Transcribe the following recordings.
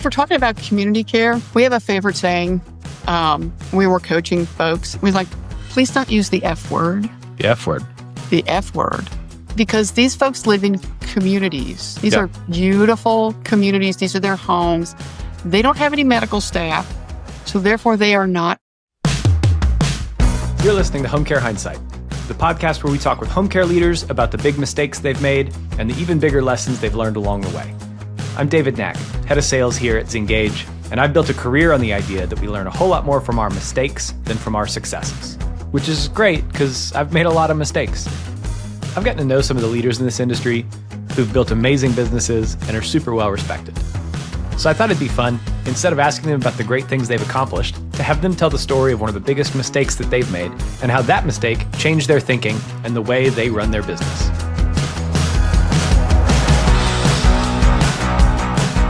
If we're talking about community care, we have a favorite saying. We were coaching folks. We're like, please don't use the F word. The F word. The F word. Because these folks live in communities. These are beautiful communities. These are their homes. They don't have any medical staff. So therefore, they are not. You're listening to Home Care Hindsight, the podcast where we talk with home care leaders about the big mistakes they've made and the even bigger lessons they've learned along the way. I'm David Knack, head of sales here at Zengage, and I've built a career on the idea that we learn a whole lot more from our mistakes than from our successes, which is great because I've made a lot of mistakes. I've gotten to know some of the leaders in this industry who've built amazing businesses and are super well respected. So I thought it'd be fun, instead of asking them about the great things they've accomplished, to have them tell the story of one of the biggest mistakes that they've made and how that mistake changed their thinking and the way they run their business.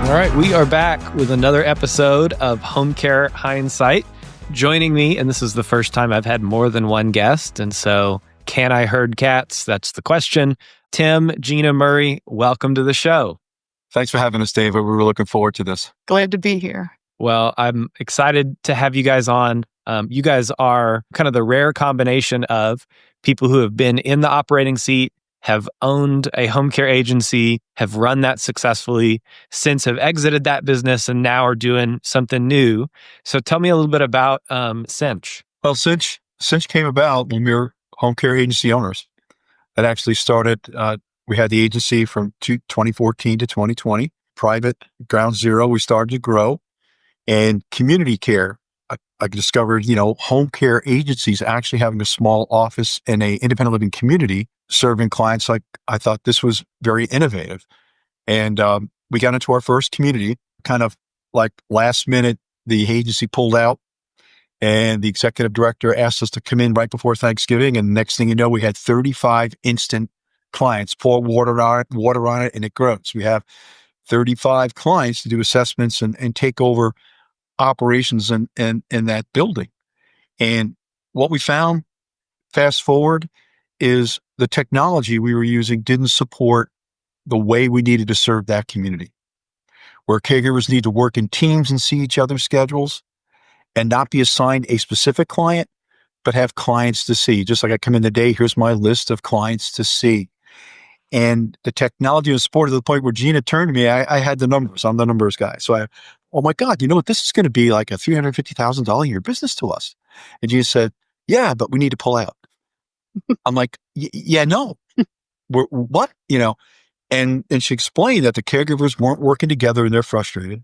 All right, we are back with another episode of Home Care Hindsight. Joining me, and this is the first time I've had more than one guest, and so can I herd cats? That's the question. Tim, Gina Murray, welcome to the show. Thanks for having us, David. We're looking forward to this. Glad to be here. Well, I'm excited to have you guys on. You guys are kind of the rare combination of people who have been in the operating seat, have owned a home care agency, have run that successfully, since have exited that business and now are doing something new. So tell me a little bit about Cinch. Well, Cinch came about when we were home care agency owners. That actually started, we had the agency from 2014 to 2020, private, ground zero. We started to grow. And community care, I discovered, home care agencies actually having a small office in a independent living community serving clients. Like, I thought this was very innovative. And we got into our first community, kind of like last minute, the agency pulled out and the executive director asked us to come in right before Thanksgiving. And next thing you know, we had 35 instant clients. Pour water on it, and it grows. We have 35 clients to do assessments and take over operations in that building. And what we found, fast forward, is the technology we were using didn't support the way we needed to serve that community, where caregivers need to work in teams and see each other's schedules and not be assigned a specific client, but have clients to see. Just like I come in today, here's my list of clients to see. And the technology was supported to the point where Gina turned to me. I had the numbers. I'm the numbers guy. So oh my God, you know what? This is going to be like a $350,000 a year business to us. And Gina said, yeah, but we need to pull out. I'm like, yeah, no. What? And she explained that the caregivers weren't working together and they're frustrated.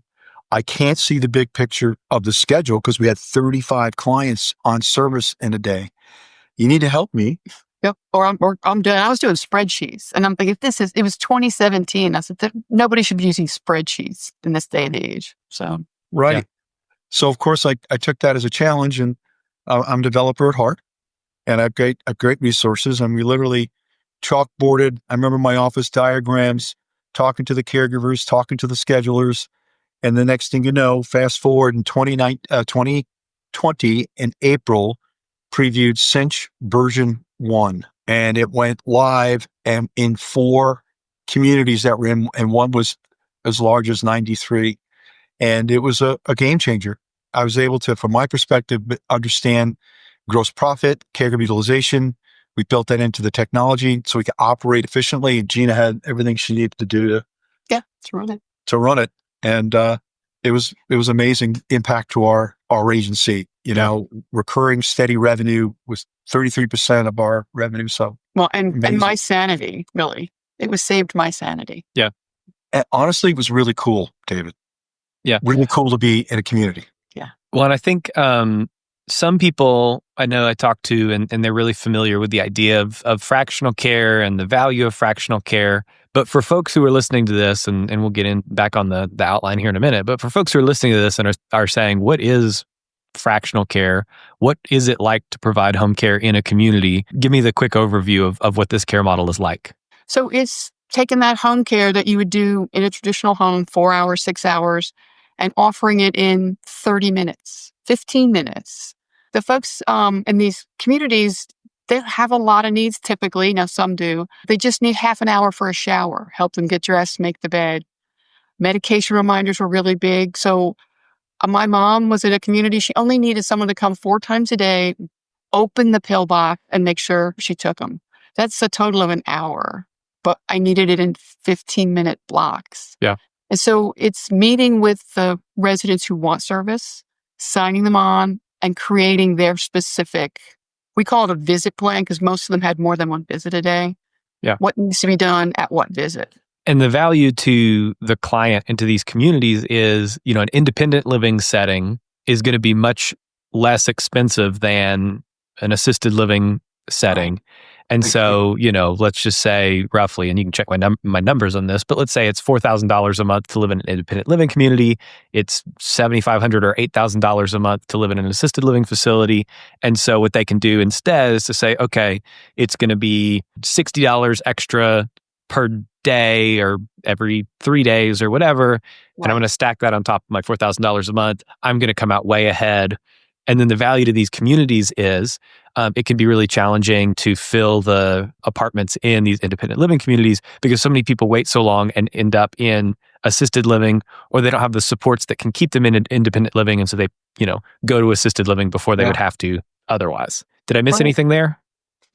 I can't see the big picture of the schedule because we had 35 clients on service in a day. You need to help me. Yep. Or I'm doing. I was doing spreadsheets, and I'm thinking, it was 2017. I said nobody should be using spreadsheets in this day and age. So right. Yeah. So of course I took that as a challenge, and I'm a developer at heart, and I have great resources, and we literally chalkboarded. I remember my office diagrams, talking to the caregivers, talking to the schedulers, and the next thing you know, fast forward in 2020 in April, previewed Cinch version 1, and it went live and in 4 communities that were in, and one was as large as 93. And it was a game changer. I was able to, from my perspective, understand gross profit, caregiver utilization. We built that into the technology so we could operate efficiently. And Gina had everything she needed to do to run it. And it was amazing impact to our agency. Recurring steady revenue was 33% of our revenue. So and my sanity, really, it saved my sanity. Yeah. And honestly, it was really cool, David. Yeah. Really cool to be in a community. Yeah. Well, and I think some people I know I talk to, and they're really familiar with the idea of fractional care and the value of fractional care. But for folks who are listening to this, and we'll get back on the outline here in a minute, but for folks who are listening to this and are saying, what is fractional care? What is it like to provide home care in a community? Give me the quick overview of what this care model is like. So it's taking that home care that you would do in a traditional home, 4 hours, 6 hours, and offering it in 30 minutes, 15 minutes. The folks in these communities, they have a lot of needs typically. Now, some do. They just need half an hour for a shower, help them get dressed, make the bed. Medication reminders were really big. So my mom was in a community. She only needed someone to come 4 times a day, open the pill box, and make sure she took them. That's a total of an hour, but I needed it in 15-minute blocks. Yeah. And so it's meeting with the residents who want service, signing them on, and creating their specific, we call it a visit plan because most of them had more than one visit a day. Yeah. What needs to be done at what visit? And the value to the client and to these communities is, an independent living setting is going to be much less expensive than an assisted living setting. And so, let's just say roughly, and you can check my numbers on this, but let's say it's $4,000 a month to live in an independent living community. It's $7,500 or $8,000 a month to live in an assisted living facility. And so what they can do instead is to say, okay, it's going to be $60 extra per day or every 3 days or whatever. Right. And I'm going to stack that on top of my $4,000 a month. I'm going to come out way ahead. And then the value to these communities is it can be really challenging to fill the apartments in these independent living communities because so many people wait so long and end up in assisted living, or they don't have the supports that can keep them in independent living. And so they, go to assisted living before they would have to otherwise. Did I miss anything there?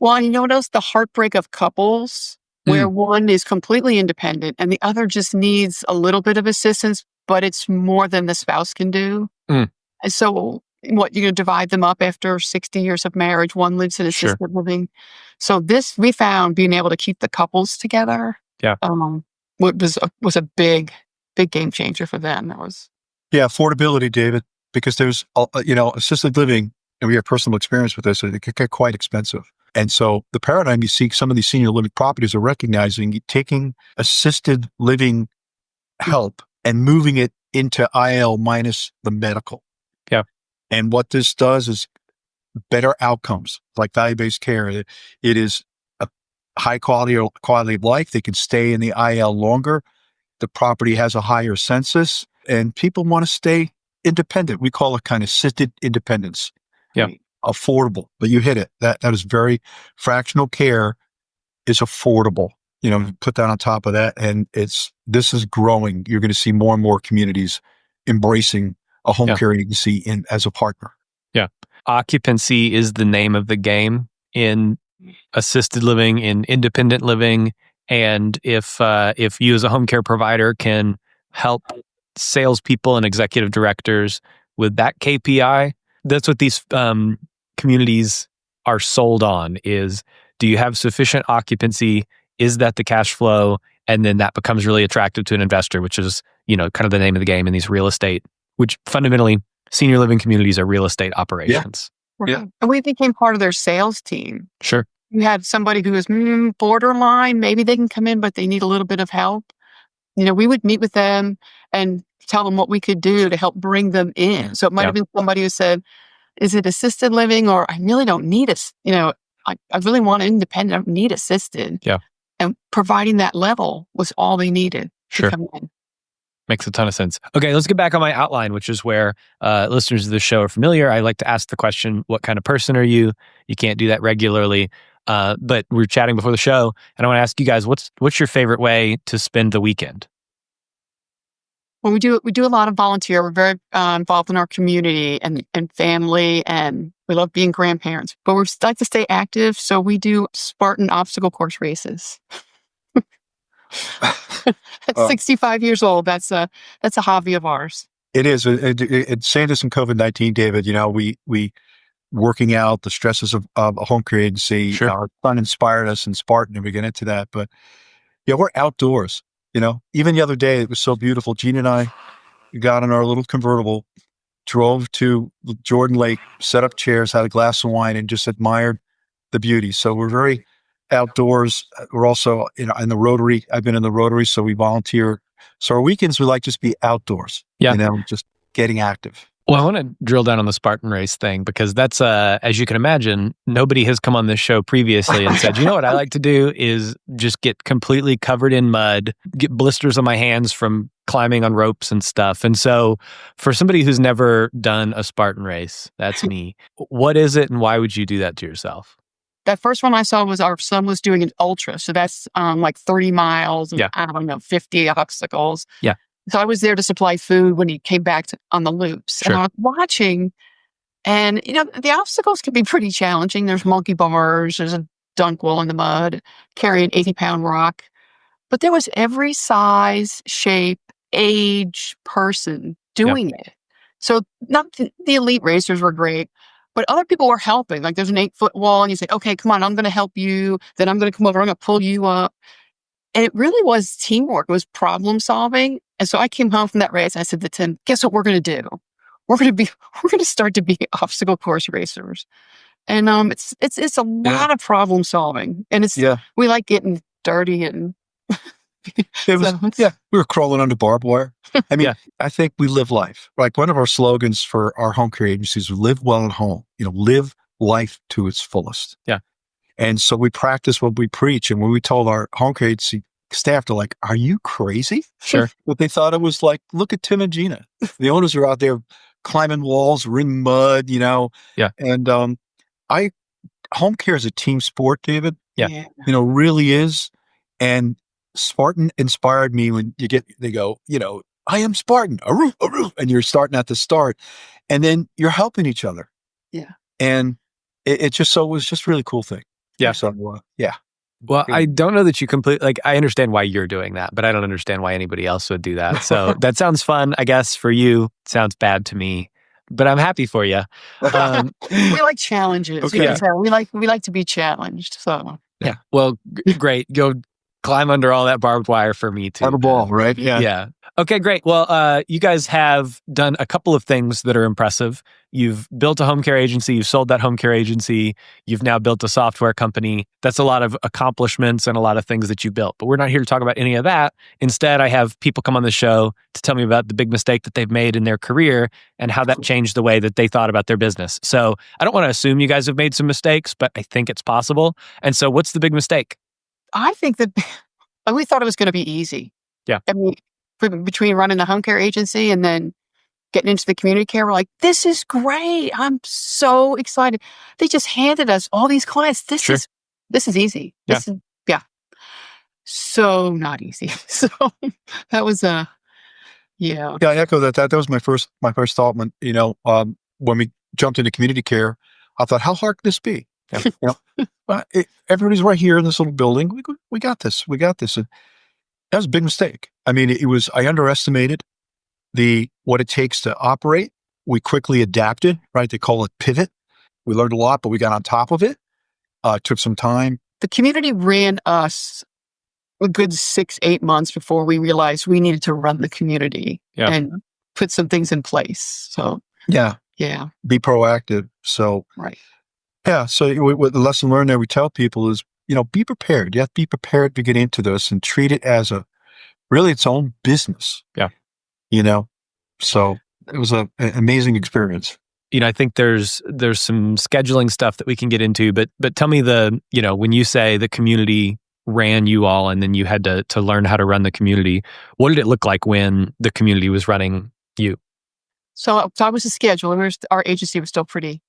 Well, you know what else? The heartbreak of couples where one is completely independent and the other just needs a little bit of assistance, but it's more than the spouse can do. And so you're going to divide them up after 60 years of marriage. One lives in assisted living. So this, we found being able to keep the couples together. Yeah. Was a big game changer for them. Affordability, David, because there's, assisted living, and we have personal experience with this, so it can get quite expensive. And so the paradigm you see, some of these senior living properties are recognizing taking assisted living help and moving it into IL minus the medical. Yeah. And what this does is better outcomes, like value-based care. It is a high quality of life. They can stay in the IL longer. The property has a higher census, and people want to stay independent. We call it kind of assisted independence. Yeah. Affordable, but you hit it. That is very fractional care is affordable. Put that on top of that, and this is growing. You're going to see more and more communities embracing a home care agency as a partner. Yeah, occupancy is the name of the game in assisted living, in independent living, and if you as a home care provider can help salespeople and executive directors with that KPI, that's what these communities are sold on is, do you have sufficient occupancy? Is that the cash flow? And then that becomes really attractive to an investor, which is, kind of the name of the game in these real estate, which fundamentally senior living communities are real estate operations. Yeah. And we became part of their sales team. Sure. You had somebody who was borderline, maybe they can come in, but they need a little bit of help. We would meet with them and tell them what we could do to help bring them in. So it might have been somebody who said, is it assisted living, or I really don't need I really want independent, I don't need assisted. Yeah. And providing that level was all they needed to come in. Makes a ton of sense. Okay, let's get back on my outline, which is where listeners of the show are familiar. I like to ask the question, what kind of person are you? You can't do that regularly. But we were chatting before the show, and I want to ask you guys, what's your favorite way to spend the weekend? Well, we do a lot of volunteer. We're very involved in our community and family, and we love being grandparents. But we like to stay active, so we do Spartan obstacle course races. At 65 years old, that's a hobby of ours. It is. Saying this in COVID-19, David, we working out the stresses of a home care agency. Sure. Our son inspired us in Spartan, and we get into that. But we're outdoors. Even the other day, it was so beautiful. Gina and I got in our little convertible, drove to Jordan Lake, set up chairs, had a glass of wine, and just admired the beauty. So we're very outdoors. We're also, in the Rotary. I've been in the Rotary, so we volunteer. So our weekends, we like just be outdoors. Yeah. Just getting active. Well, I want to drill down on the Spartan race thing because that's, as you can imagine, nobody has come on this show previously and said, what I like to do is just get completely covered in mud, get blisters on my hands from climbing on ropes and stuff. And so for somebody who's never done a Spartan race, that's me. What is it and why would you do that to yourself? That first one I saw was our son was doing an ultra. So that's like 30 miles and 50 obstacles. Yeah. So I was there to supply food when he came back on the loops. Sure. And I was watching, and the obstacles can be pretty challenging. There's monkey bars, there's a dunk wall in the mud, carry an 80-pound rock. But there was every size, shape, age person doing it. So not the elite racers were great, but other people were helping. Like there's an 8-foot wall and you say, okay, come on, I'm going to help you. Then I'm going to come over, I'm going to pull you up. And it really was teamwork. It was problem solving. And so I came home from that race. And I said to Tim, guess what we're going to do? We're going to start to be obstacle course racers. And it's a lot of problem solving. And we like getting dirty and we were crawling under barbed wire. I mean, I think we live life. Like one of our slogans for our home care agencies, live well at home, live life to its fullest. Yeah. And so we practice what we preach. And when we told our home care agency staff, they're like, are you crazy? Sure. But they thought it was like, look at Tim and Gina. The owners are out there climbing walls, we're in mud, Yeah. And home care is a team sport, David. Yeah. Really is. And Spartan inspired me when they go, I am Spartan, aroo, aroo, and you're starting at the start, and then you're helping each other. Yeah. And it was just a really cool thing. Yeah. So, Well, I don't know that you completely, I understand why you're doing that, but I don't understand why anybody else would do that. So that sounds fun, I guess, for you. It sounds bad to me, but I'm happy for you. We like challenges. Okay. We like to be challenged. So yeah. Well, great. Go climb under all that barbed wire for me too. On a ball, right? Yeah. Yeah. Okay, great. Well, you guys have done a couple of things that are impressive. You've built a home care agency. You've sold that home care agency. You've now built a software company. That's a lot of accomplishments and a lot of things that you built. But we're not here to talk about any of that. Instead, I have people come on the show to tell me about the big mistake that they've made in their career and how that changed the way that they thought about their business. So I don't want to assume you guys have made some mistakes, but I think it's possible. And so what's the big mistake? I think that we thought it was going to be easy. Yeah. I mean, between running the home care agency and then getting into the community care, we're like, this is great. I'm so excited. They just handed us all these clients. This is easy. Yeah. So not easy. So that was Yeah, I echo that. That was my first thought when we jumped into community care. I thought, how hard can this be? Everybody's right here in this little building. We got this. And that was a big mistake. I mean, I underestimated what it takes to operate. We quickly adapted, right? They call it pivot. We learned a lot, but we got on top of it. It took some time. The community ran us a good 6-8 months before we realized we needed to run the community and put some things in place. So yeah, be proactive. So right. Yeah. So what the lesson learned there we tell people is, be prepared. You have to be prepared to get into this and treat it as really its own business. Yeah. So it was an amazing experience. I think there's some scheduling stuff that we can get into, but tell me when you say the community ran you all and then you had to learn how to run the community, what did it look like when the community was running you? So I was a scheduler. Our agency was still pretty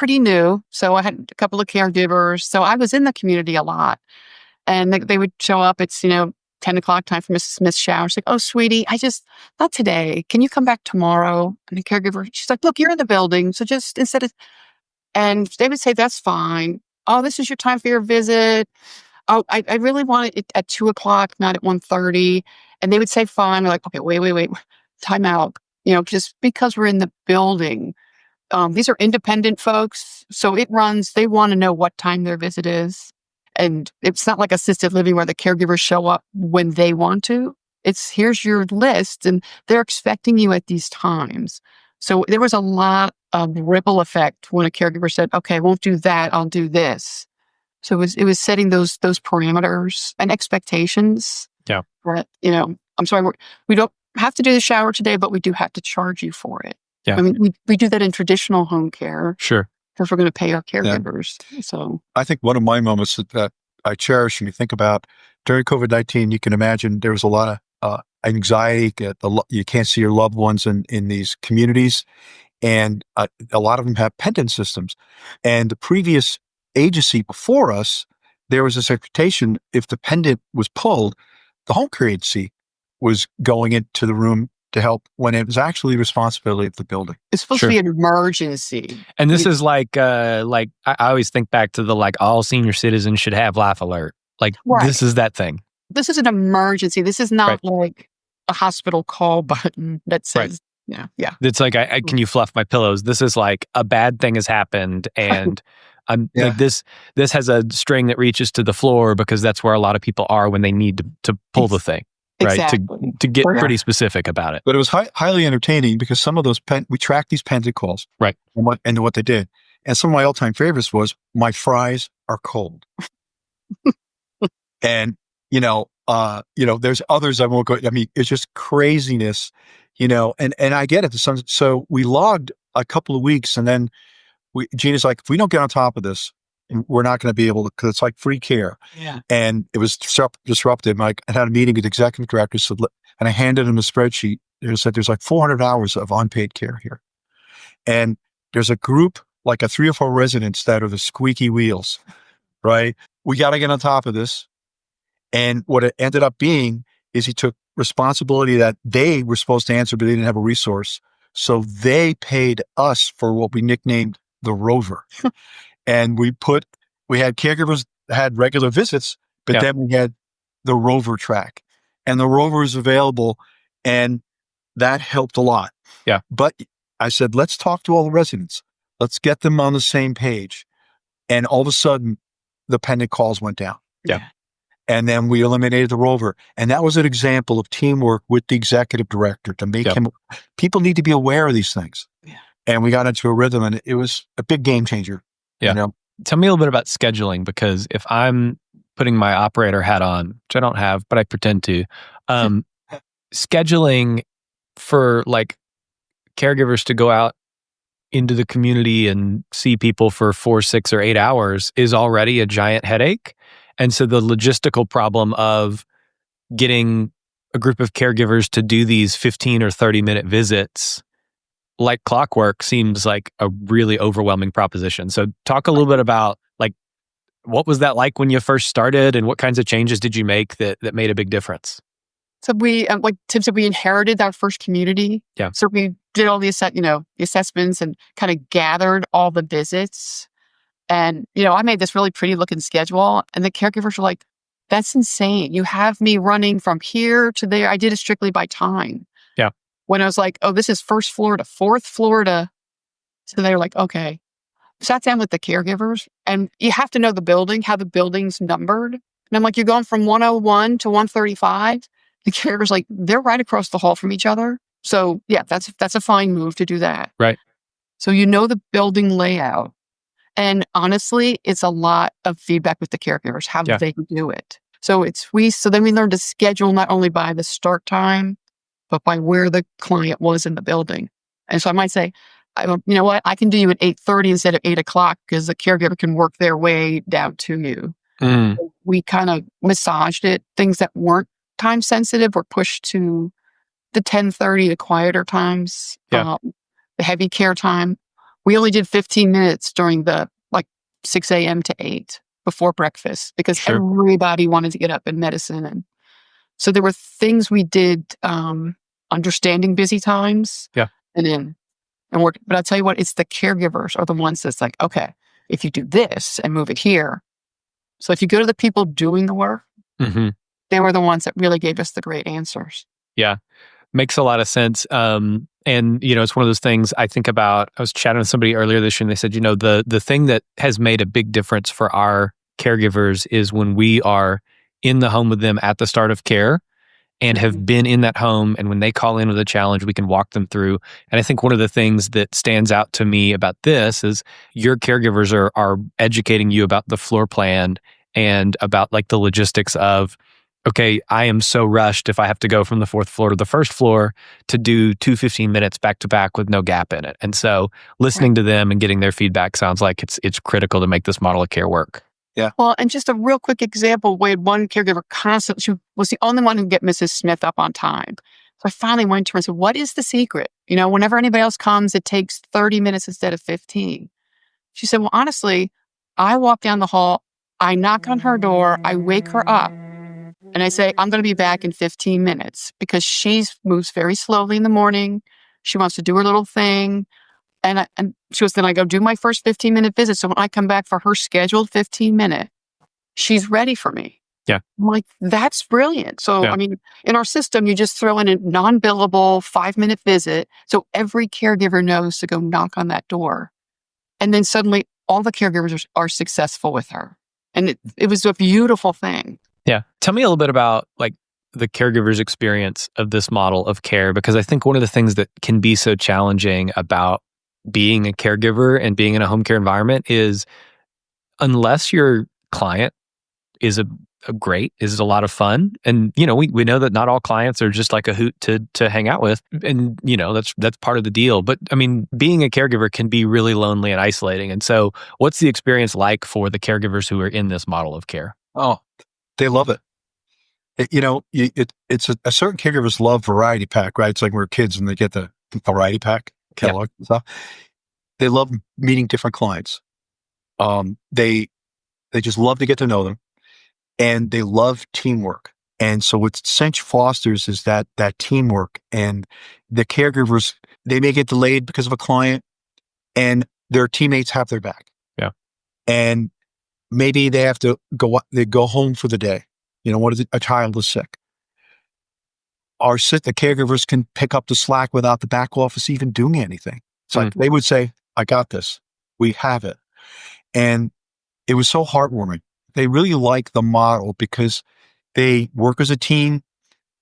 new. So I had a couple of caregivers. So I was in the community a lot. And they would show up. It's, 10 o'clock, time for Mrs. Smith's shower. She's like, oh, sweetie, not today. Can you come back tomorrow? And the caregiver, she's like, look, you're in the building. So just and they would say, that's fine. Oh, this is your time for your visit. Oh, I really want it at 2 o'clock, not at 1:30. And they would say, fine. We're like, okay, wait, time out. Just because we're in the building. These are independent folks. So they want to know what time their visit is. And it's not like assisted living where the caregivers show up when they want to. It's here's your list and they're expecting you at these times. So there was a lot of ripple effect when a caregiver said, okay, I won't do that. I'll do this. So it was setting those parameters and expectations. Yeah. But, I'm sorry, we don't have to do the shower today, but we do have to charge you for it. Yeah. I mean, we do that in traditional home care. Sure. If we're going to pay our caregivers. Yeah. So I think one of my moments that I cherish when you think about during COVID-19, you can imagine there was a lot of anxiety. You can't see your loved ones in these communities. And a lot of them have pendant systems. And the previous agency before us, there was this expectation if the pendant was pulled, the home care agency was going into the room to help when it was actually the responsibility of the building. It's supposed to be an emergency. And this is like I always think back to the all senior citizens should have life alert. This is that thing. This is an emergency. This is not like a hospital call button that says, yeah. It's like, can you fluff my pillows? This is like a bad thing has happened, and I'm like this has a string that reaches to the floor because that's where a lot of people are when they need to pull the thing, right? Exactly. To get pretty specific about it. But it was highly entertaining because some of those we tracked these pendant calls, right? And what they did, and some of my all-time favorites was my fries are cold, and there's others I won't go. I mean, it's just craziness, and I get it. So we logged a couple of weeks, and then Gina's like, if we don't get on top of this, we're not going to be able to, because it's like free care. Yeah. And it was disruptive. I had a meeting with the executive director, and I handed him a spreadsheet. It said there's like 400 hours of unpaid care here. And there's a group, like a 3 or 4 residents that are the squeaky wheels, right? We got to get on top of this. And what it ended up being is he took responsibility that they were supposed to answer, but they didn't have a resource. So they paid us for what we nicknamed the rover. And we had caregivers that had regular visits, but then we had the rover track, and the rover is available, and that helped a lot. Yeah. But I said, let's talk to all the residents. Let's get them on the same page. And all of a sudden the pendant calls went down. Yeah. And then we eliminated the rover. And that was an example of teamwork with the executive director to make him, people need to be aware of these things. Yeah. And we got into a rhythm, and it was a big game changer. Yeah. Tell me a little bit about scheduling, because if I'm putting my operator hat on, which I don't have, but I pretend to, scheduling for like caregivers to go out into the community and see people for 4, 6, or 8 hours is already a giant headache. And so the logistical problem of getting a group of caregivers to do these 15 or 30-minute visits like clockwork seems like a really overwhelming proposition. So talk a little bit about what was that like when you first started, and what kinds of changes did you make that made a big difference? So we, like Tim said, we inherited that first community. Yeah. So we did all the assessments and kind of gathered all the visits. And, I made this really pretty looking schedule, and the caregivers were like, that's insane. You have me running from here to there. I did it strictly by time. Yeah. When I was like, oh, this is first floor to fourth floor to, so they were like, okay. Sat down with the caregivers, and you have to know the building, how the building's numbered. And I'm like, you're going from 101 to 135. The caregivers like, they're right across the hall from each other. So yeah, that's a fine move to do that. Right. So the building layout. And honestly, it's a lot of feedback with the caregivers, how they do it. So then we learned to schedule not only by the start time, but by where the client was in the building. And so I might say, you know what, I can do you at 8:30 instead of 8 o'clock because the caregiver can work their way down to you. So we kind of massaged it. Things that weren't time sensitive were pushed to the 10:30, the quieter times, the heavy care time. We only did 15 minutes during the 6 a.m. to 8 before breakfast because everybody wanted to get up in medicine. And so there were things we did, understanding busy times. Yeah. And work. But I'll tell you what, it's the caregivers are the ones that's like, okay, if you do this and move it here. So if you go to the people doing the work, they were the ones that really gave us the great answers. Yeah. Makes a lot of sense. And, it's one of those things I think about. I was chatting with somebody earlier this year, and they said, the thing that has made a big difference for our caregivers is when we are in the home with them at the start of care and have been in that home. And when they call in with a challenge, we can walk them through. And I think one of the things that stands out to me about this is your caregivers are educating you about the floor plan and about the logistics of, okay, I am so rushed if I have to go from the 4th floor to the 1st floor to do 2 15 minutes back to back with no gap in it. And so listening to them and getting their feedback sounds like it's critical to make this model of care work. Yeah. Well, and just a real quick example, we had one caregiver constantly, she was the only one who could get Mrs. Smith up on time. So I finally went to her and said, what is the secret? Whenever anybody else comes, it takes 30 minutes instead of 15. She said, well, honestly, I walk down the hall, I knock on her door, I wake her up, And I say, I'm going to be back in 15 minutes because she moves very slowly in the morning. She wants to do her little thing. And she goes, then I go do my first 15-minute visit. So when I come back for her scheduled 15-minute, she's ready for me. Yeah. I'm like, that's brilliant. So, Yeah. I mean, in our system, you just throw in a non-billable 5-minute visit. So every caregiver knows to go knock on that door. And then suddenly all the caregivers are successful with her. And it was a beautiful thing. Yeah. Tell me a little bit about like the caregiver's experience of this model of care, because I think one of the things that can be so challenging about being a caregiver and being in a home care environment is unless your client is a lot of fun. And, you know, we know that not all clients are just like a hoot to hang out with. And, you know, that's part of the deal. But I mean, being a caregiver can be really lonely and isolating. And so what's the experience like for the caregivers who are in this model of care? Oh, they love it. It's a certain caregivers love variety pack, right? It's like when we're kids and they get the variety pack, Kellogg and stuff. They love meeting different clients. They just love to get to know them, and they love teamwork. And so what Cinch fosters is that teamwork, and the caregivers, they may get delayed because of a client and their teammates have their back. Yeah. And maybe they have to go home for the day. You know, what is it? A child is sick. The caregivers can pick up the slack without the back office even doing anything. It's like they would say, I got this. We have it. And it was so heartwarming. They really like the model because they work as a team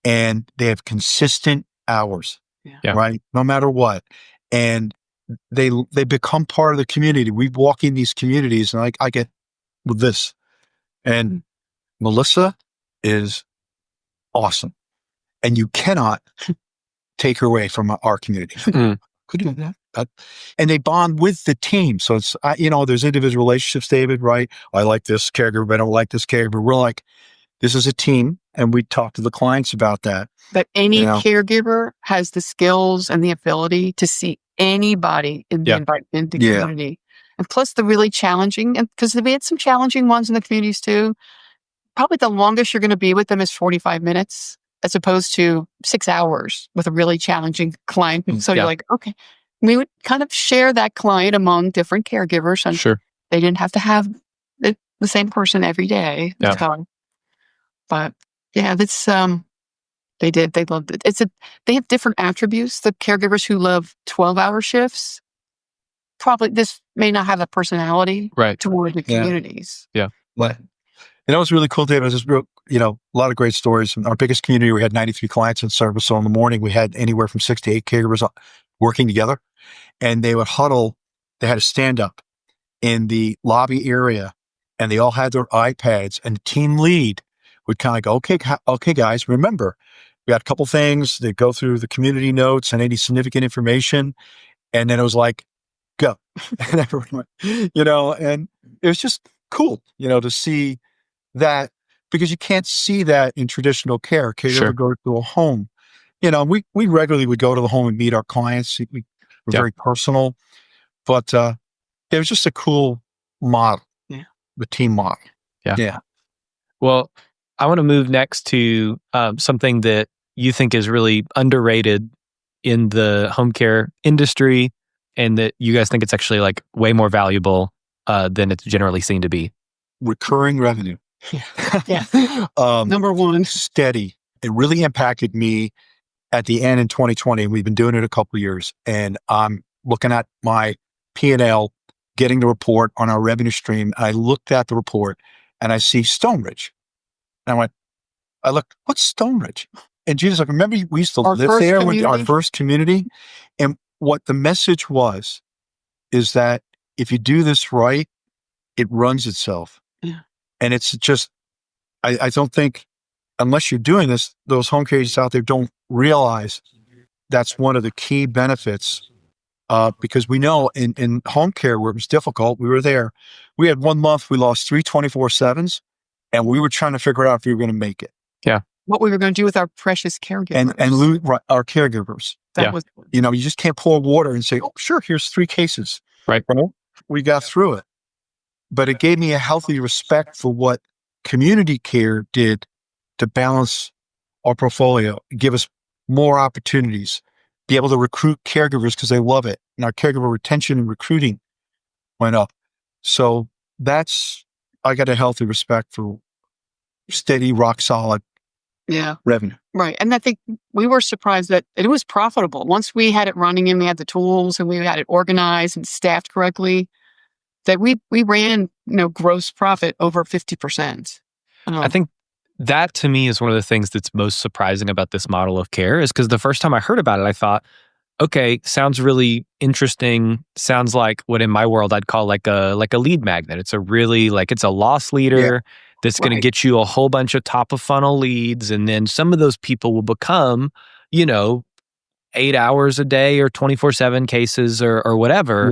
and they have consistent hours, right? No matter what. And they become part of the community. We walk in these communities and I get with this. And Melissa is awesome. And you cannot take her away from our community. Could you do that? And they bond with the team. So it's, there's individual relationships, David, right? I like this caregiver, but I don't like this caregiver. We're like, this is a team. And we talk to the clients about that. That any caregiver has the skills and the ability to see anybody in the environment, the community. And plus the really challenging, and because we had some challenging ones in the communities too, probably the longest you're going to be with them is 45 minutes. As opposed to 6 hours with a really challenging client. So you're like, okay, we would kind of share that client among different caregivers. And they didn't have to have the same person every day. But yeah, that's, they loved it. They have different attributes. The caregivers who love 12-hour shifts, probably this may not have a personality toward the communities. Yeah. But it was really cool, David. It was just a lot of great stories. In our biggest community, we had 93 clients in service. So in the morning, we had anywhere from 6 to 8 caregivers working together, and they would huddle. They had a stand up in the lobby area, and they all had their iPads, and the team lead would kind of go, okay, guys, remember, we got a couple things. They'd go through the community notes and any significant information. And then it was like, go. And everyone went, and it was just cool, to see that, because you can't see that in traditional care. Caregiver go to a home. We regularly would go to the home and meet our clients. We're very personal, but it was just a cool model, the team model. Yeah. Well, I want to move next to something that you think is really underrated in the home care industry, and that you guys think it's actually like way more valuable than it's generally seen to be. Recurring revenue. Yeah. Number one. Steady. It really impacted me at the end in 2020. We've been doing it a couple of years, and I'm looking at my P&L, getting the report on our revenue stream. I looked at the report and I see Stonebridge. And I looked, what's Stonebridge? And Gina's like, remember we used to live there with our first community? And what the message was is that if you do this right, it runs itself. Yeah. And it's just, I don't think, unless you're doing this, those home care agents out there don't realize that's one of the key benefits. Because we know in home care where it was difficult, we were there. We had 1 month, we lost 3 24/7s, and we were trying to figure out if we were going to make it. Yeah. What we were going to do with our precious caregivers. And lose our caregivers. That was, you just can't pour water and say, oh, sure, here's 3 cases. Right. We got through it. But it gave me a healthy respect for what community care did to balance our portfolio, give us more opportunities, be able to recruit caregivers because they love it. And our caregiver retention and recruiting went up. So I got a healthy respect for steady, rock solid revenue. Right. And I think we were surprised that it was profitable. Once we had it running and we had the tools and we had it organized and staffed correctly, that we ran, gross profit over 50%. I think that to me is one of the things that's most surprising about this model of care is because the first time I heard about it, I thought, okay, sounds really interesting. Sounds like what in my world I'd call like a lead magnet. It's it's a loss leader that's going to get you a whole bunch of top of funnel leads. And then some of those people will become, 8 hours a day or 24/7 cases or whatever.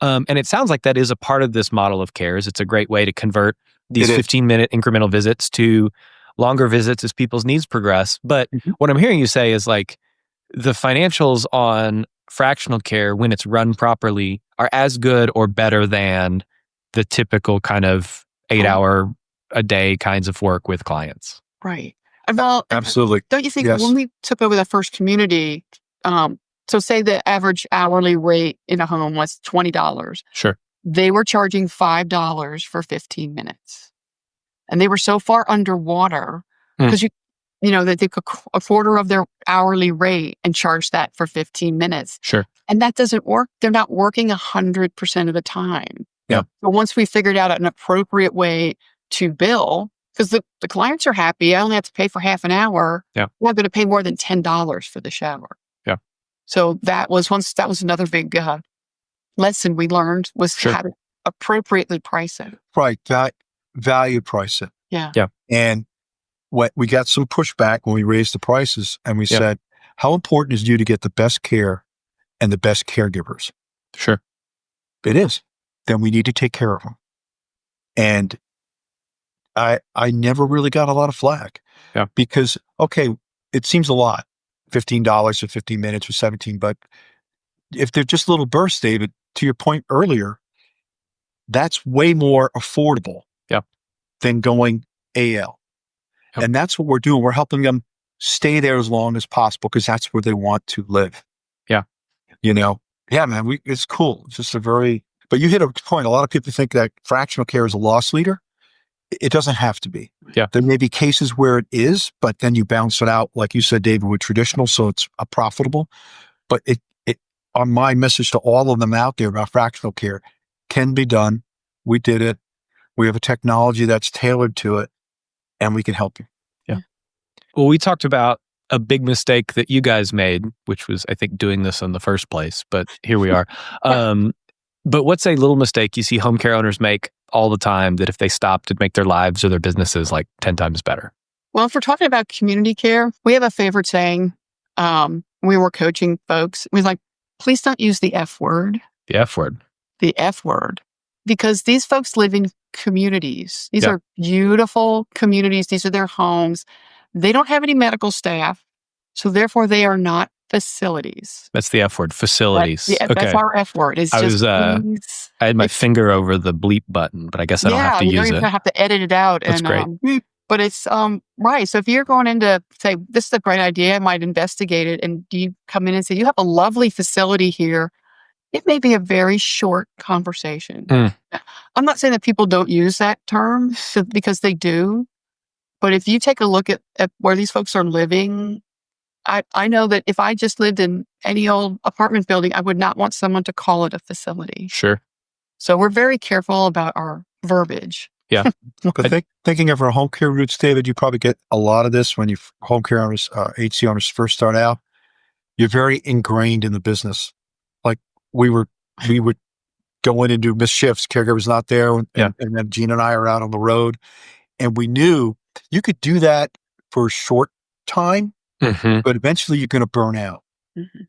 Yeah. And it sounds like that is a part of this model of cares. It's a great way to convert these 15-minute incremental visits to longer visits as people's needs progress. But what I'm hearing you say is like the financials on fractional care, when it's run properly, are as good or better than the typical kind of 8-hour a day kinds of work with clients. Right. Well, absolutely. Don't you think when we took over the first community, so say the average hourly rate in a home was $20. Sure. They were charging $5 for 15 minutes. And they were so far underwater because they take a quarter of their hourly rate and charge that for 15 minutes. Sure. And that doesn't work. They're not working 100% of the time. Yeah. But once we figured out an appropriate way to bill, because the clients are happy, I only have to pay for half an hour. Yeah. I'm not going to pay more than $10 for the shower. Yeah. So that was another big lesson we learned was how to appropriately price it. Right. That value price it. Yeah. Yeah. And we got some pushback when we raised the prices and we said, how important is you to get the best care and the best caregivers? Sure. It is. Then we need to take care of them. And I never really got a lot of flack. Yeah. Because, it seems a lot, $15 for 15 minutes or 17, but if they're just little bursts, David, to your point earlier, that's way more affordable than going AL. Yep. And that's what we're doing. We're helping them stay there as long as possible because that's where they want to live. Yeah. Yeah, man, it's cool. It's just but you hit a point. A lot of people think that fractional care is a loss leader. It doesn't have to be. Yeah. There may be cases where it is, but then you bounce it out, like you said, David, with traditional, so it's profitable. But it on my message to all of them out there about fractional care can be done. We did it. We have a technology that's tailored to it, and we can help you. Yeah. Well, we talked about a big mistake that you guys made, which was, I think, doing this in the first place, but here we are. But what's a little mistake you see home care owners make all the time that if they stopped, it'd make their lives or their businesses like 10 times better? Well, if we're talking about community care, we have a favorite saying. We were coaching folks. We was like, please don't use the F word. The F word. The F word. Because these folks live in communities. These are beautiful communities. These are their homes. They don't have any medical staff. So therefore, they are not facilities. That's the F word, facilities. That's our F word. I had my finger over the bleep button, but I guess I don't have to use it. You don't even have to edit it out. That's great. But it's right. So if you're going in to say, this is a great idea, I might investigate it, and you come in and say, you have a lovely facility here, it may be a very short conversation. I'm not saying that people don't use that term because they do. But if you take a look at where these folks are living, I know that if I just lived in any old apartment building, I would not want someone to call it a facility. Sure. So we're very careful about our verbiage. Yeah. But thinking of our home care roots, David, you probably get a lot of this when you home care owners, HC owners first start out. You're very ingrained in the business. Like we would go in and do missed shifts. Caregiver's not there. And then Gina and I are out on the road. And we knew you could do that for a short time, but eventually you're going to burn out.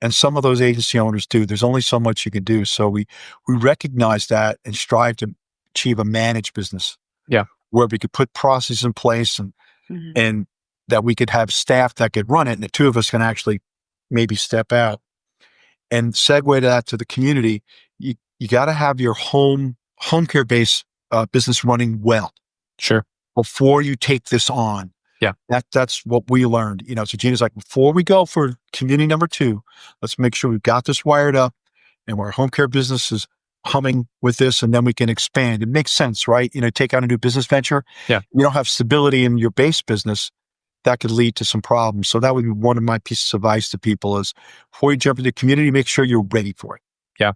And some of those agency owners do. There's only so much you can do. So we recognize that and strive to achieve a managed business. Yeah. Where we could put processes in place and that we could have staff that could run it. And the two of us can actually maybe step out and segue that to the community. You got to have your home care based business running well. Sure. Before you take this on. That's what we learned. So Gina's like, before we go for community number 2, let's make sure we've got this wired up and our home care business is humming with this, and then we can expand. It makes sense, right? Take out a new business venture. Yeah. You don't have stability in your base business. That could lead to some problems. So that would be one of my pieces of advice to people is before you jump into the community, make sure you're ready for it. Yeah.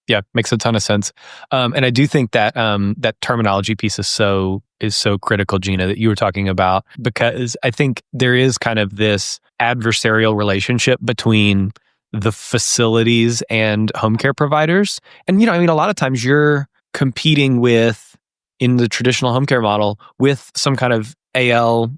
Yeah, makes a ton of sense. And I do think that that terminology piece is so critical, Gina, that you were talking about, because I think there is kind of this adversarial relationship between the facilities and home care providers. And, a lot of times you're competing with, in the traditional home care model, with some kind of AL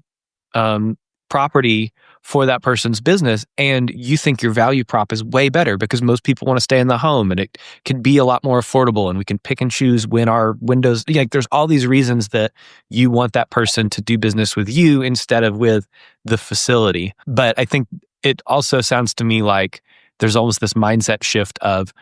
property for that person's business, and you think your value prop is way better because most people want to stay in the home and it can be a lot more affordable and we can pick and choose when our windows, there's all these reasons that you want that person to do business with you instead of with the facility. But I think it also sounds to me like there's almost this mindset shift of,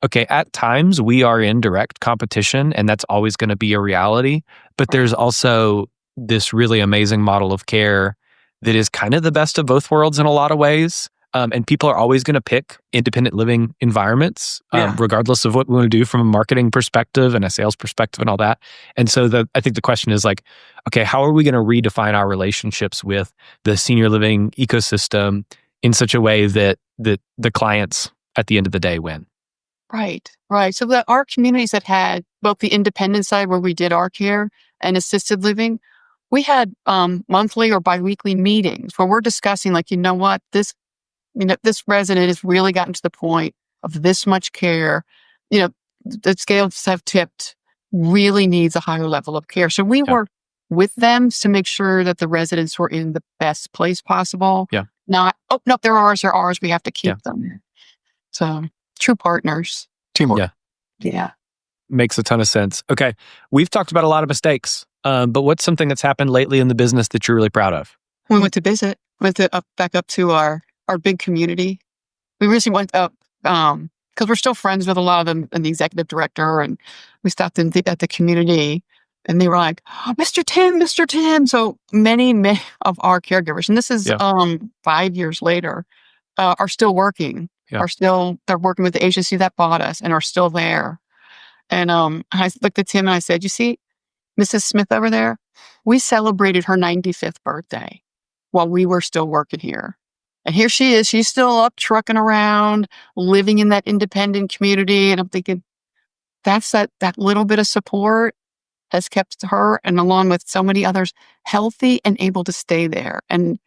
okay, at times we are in direct competition and that's always going to be a reality, but there's also this really amazing model of care that is kind of the best of both worlds in a lot of ways. And people are always going to pick independent living environments, regardless of what we want to do from a marketing perspective and a sales perspective and all that. And so I think the question is like, okay, how are we going to redefine our relationships with the senior living ecosystem in such a way that the clients at the end of the day win? Right. So that our communities that had both the independent side where we did our care and assisted living, we had monthly or biweekly meetings where we're discussing, like, what, this resident has really gotten to the point of this much care. The scales have tipped, really needs a higher level of care. So we work with them to make sure that the residents were in the best place possible. Yeah. Not, oh, no, they're ours, we have to keep them. So true partners. Teamwork. Yeah. Makes a ton of sense. Okay. We've talked about a lot of mistakes, but what's something that's happened lately in the business that you're really proud of? We went to visit, back up to our big community. We recently went up, because we're still friends with a lot of them and the executive director, and we stopped at the community and they were like, oh, Mr. Tim. So many of our caregivers, and this is 5 years later, are still working, they're working with the agency that bought us and are still there. And I looked at Tim and I said, you see, Mrs. Smith over there, we celebrated her 95th birthday while we were still working here. And here she is. She's still up trucking around, living in that independent community. And I'm thinking, that's that little bit of support has kept her, and along with so many others, healthy and able to stay there. And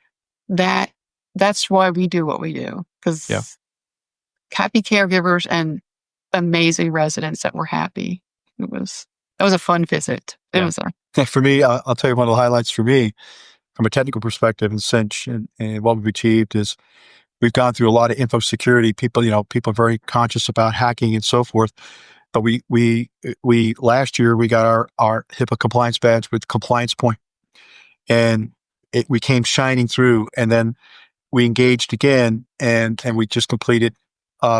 that's why we do what we do. Because happy caregivers and amazing residents that were happy. That was a fun visit. It was for me, I'll tell you one of the highlights for me from a technical perspective in Cinch and what we've achieved is we've gone through a lot of info security. People are very conscious about hacking and so forth. But we last year we got our HIPAA compliance badge with Compliance Point, and we came shining through. And then we engaged again, and we just completed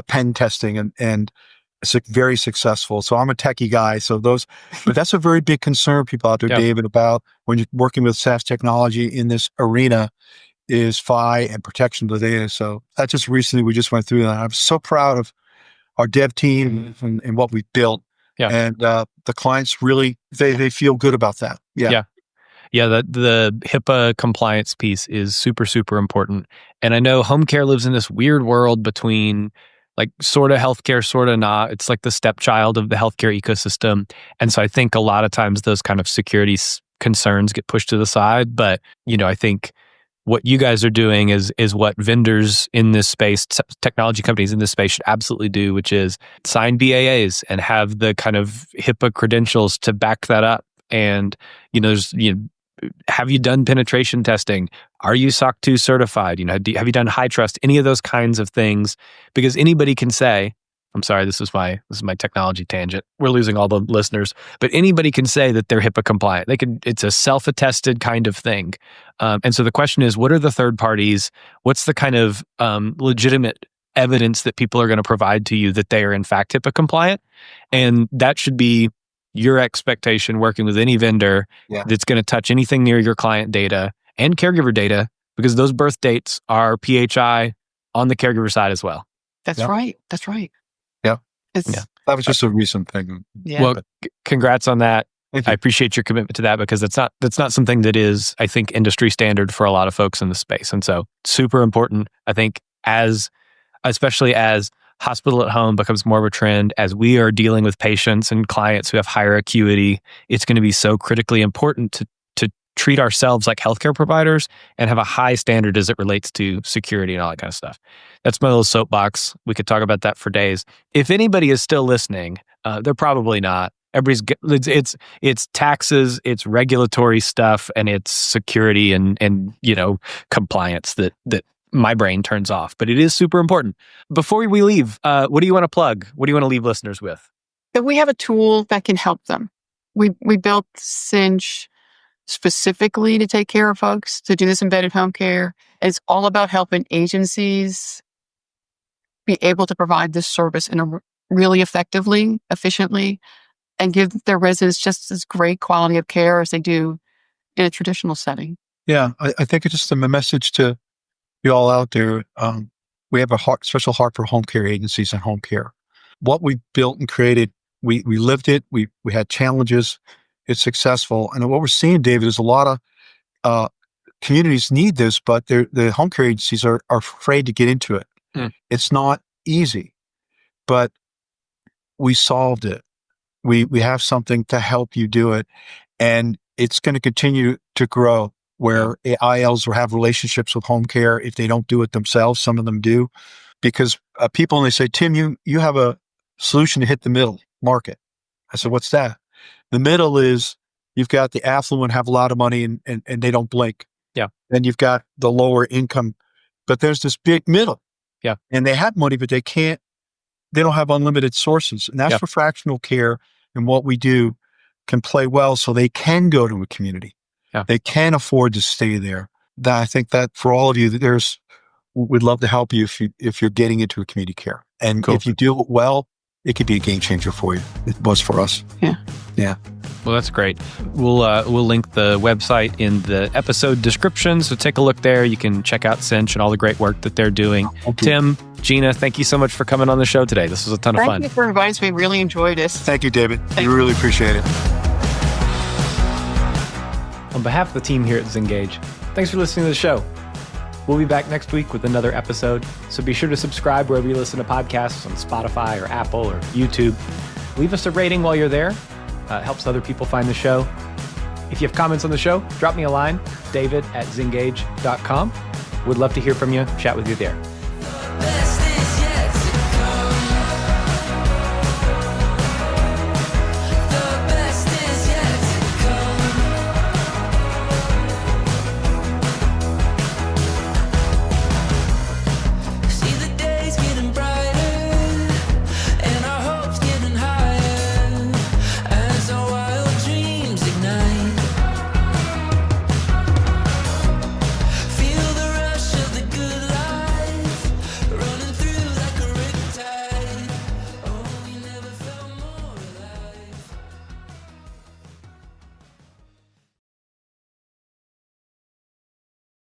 pen testing, and it's very successful. So I'm a techie guy. But that's a very big concern, people out there, David, about when you're working with SaaS technology in this arena is PHI and protection of the data. So that just recently, we just went through that. I'm so proud of our dev team and what we've built. And the clients really, they feel good about that. Yeah, the HIPAA compliance piece is super, super important. And I know home care lives in this weird world between like sort of healthcare, sort of not. It's like the stepchild of the healthcare ecosystem. And so I think a lot of times those kind of security concerns get pushed to the side. But, I think what you guys are doing is what vendors in this space, technology companies in this space should absolutely do, which is sign BAAs and have the kind of HIPAA credentials to back that up. And, have you done penetration testing? Are you SOC 2 certified? Have you done high trust? Any of those kinds of things? Because anybody can say, I'm sorry, this is my technology tangent. We're losing all the listeners, but anybody can say that they're HIPAA compliant. It's a self-attested kind of thing. And so the question is, what are the third parties? What's the kind of legitimate evidence that people are going to provide to you that they are in fact HIPAA compliant? And that should be your expectation working with any vendor that's going to touch anything near your client data. and caregiver data, because those birth dates are PHI on the caregiver side as well. That's Yep. right. That's right. Yeah. It's, That was just a recent thing. yeah. Well, congrats on that. Thank I you. appreciate your commitment to that, because that's not something that is, I think, industry standard for a lot of folks in the space. And so super important, I think, especially as hospital at home becomes more of a trend, as we are dealing with patients and clients who have higher acuity, it's going to be so critically important to treat ourselves like healthcare providers and have a high standard as it relates to security and all that kind of stuff. That's my little soapbox. We could talk about that for days. If anybody is still listening, they're probably not. It's taxes, it's regulatory stuff, and it's security and compliance that my brain turns off. But it is super important. Before we leave, what do you want to plug? What do you want to leave listeners with? That we have a tool that can help them. We built Cinch specifically to take care of folks, to do this embedded home care. It's all about helping agencies be able to provide this service in a really effectively, efficiently, and give their residents just as great quality of care as they do in a traditional setting. Yeah, I think it's just a message to you all out there. We have a special heart for home care agencies and home care. What we built and created, we lived it. We had challenges. It's successful. And what we're seeing, David, is a lot of communities need this, but the home care agencies are afraid to get into it. It's not easy, but we solved it. We have something to help you do it. And it's going to continue to grow, where ILs will have relationships with home care if they don't do it themselves. Some of them do, because people, and they say, Tim, you have a solution to hit the middle market. I said, what's that? The middle is you've got the affluent have a lot of money and they don't blink. Yeah. Then you've got the lower income, but there's this big middle. Yeah. And they have money, but they don't have unlimited sources. And that's where fractional care and what we do can play well, so they can go to a community. Yeah. They can afford to stay there. I think that for all of you, we'd love to help you if you're getting into a community care. And if you do it well, it could be a game changer for you. It was for us. Yeah. Yeah. Well, that's great. We'll link the website in the episode description, so take a look there. You can check out Cinch and all the great work that they're doing. Tim, Gina, thank you so much for coming on the show today. This was a ton of fun. Thank you for inviting me. Really enjoyed this. Thank you, David. We really appreciate it. On behalf of the team here at Zengage, thanks for listening to the show. We'll be back next week with another episode, so be sure to subscribe wherever you listen to podcasts, on Spotify or Apple or YouTube. Leave us a rating while you're there. It helps other people find the show. If you have comments on the show, drop me a line, david@zengage.com. Would love to hear from you, chat with you there.